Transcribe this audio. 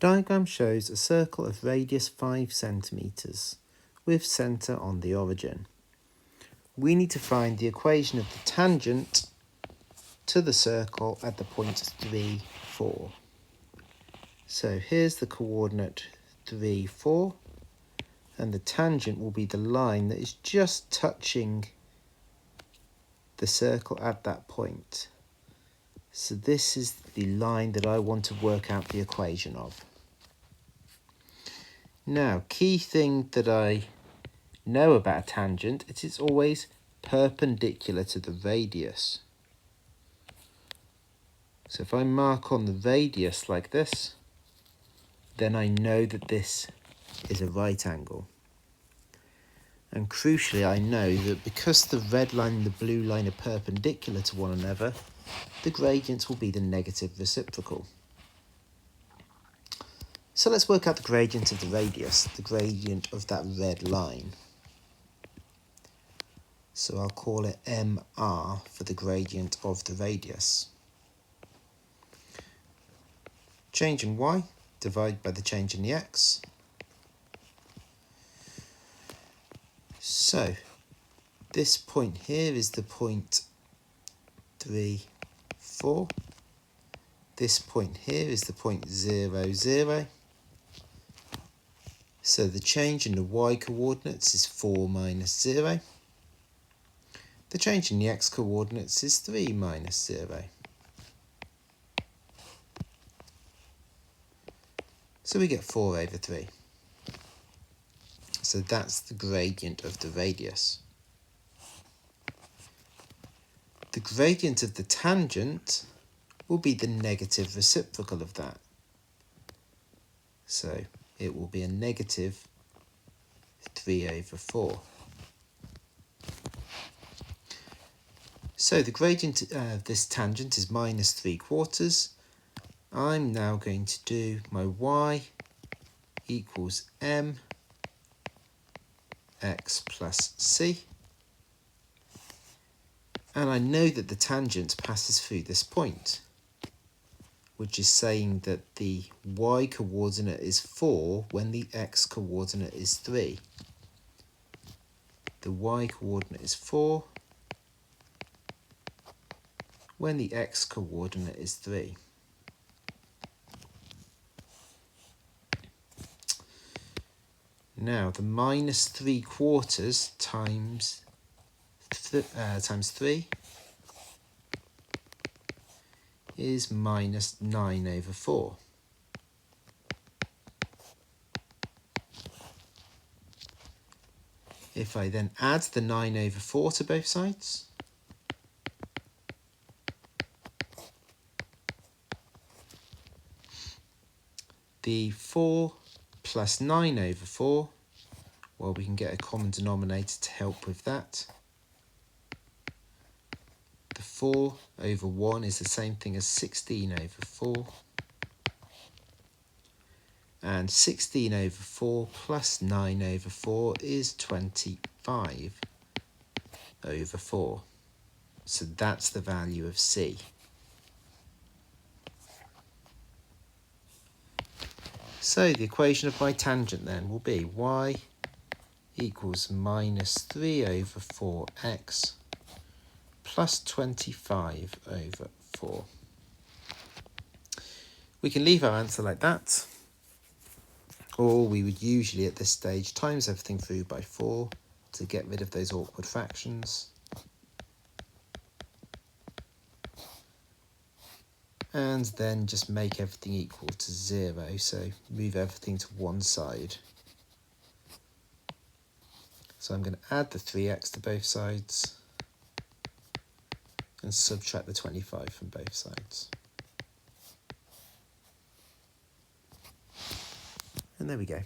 diagram shows a circle of radius 5 centimeters with centre on the origin. We need to find the equation of the tangent to the circle at the point 3, 4. So here's the coordinate 3, 4, and the tangent will be the line that is just touching the circle at that point. So this is the line that I want to work out the equation of. Now, key thing that I know about a tangent, it is always perpendicular to the radius. So if I mark on the radius like this, then I know that this is a right angle. And crucially, I know that because the red line and the blue line are perpendicular to one another, the gradient will be the negative reciprocal. So let's work out the gradient of the radius, the gradient of that red line. So I'll call it MR for the gradient of the radius. Change in y, divide by the change in the x. So this point here is the point 3, 4. This point here is the point 0, 0. So the change in the y coordinates is 4 minus 0. The change in the x coordinates is 3 minus 0. So we get 4 over 3. So that's the gradient of the radius. The gradient of the tangent will be the negative reciprocal of that. So it will be a negative 3 over 4. So the gradient of this tangent is minus 3/4. I'm now going to do my y equals m x plus c. And I know that the tangent passes through this point, which is saying that the y coordinate is 4 when the x coordinate is 3. The y coordinate is 4 when the x coordinate is 3. Now the minus 3/4 times 3 is minus 9 over 4. If I then add the 9 over 4 to both sides, the 4 plus 9 over 4, well, we can get a common denominator to help with that. The 4 over 1 is the same thing as 16 over 4. And 16 over 4 plus 9 over 4 is 25 over 4. So that's the value of C. So the equation of my tangent then will be y equals minus 3 over 4x plus 25 over 4. We can leave our answer like that, or we would usually at this stage times everything through by 4 to get rid of those awkward fractions. And then just make everything equal to 0, so move everything to one side. So I'm going to add the 3x to both sides and subtract the 25 from both sides. And there we go.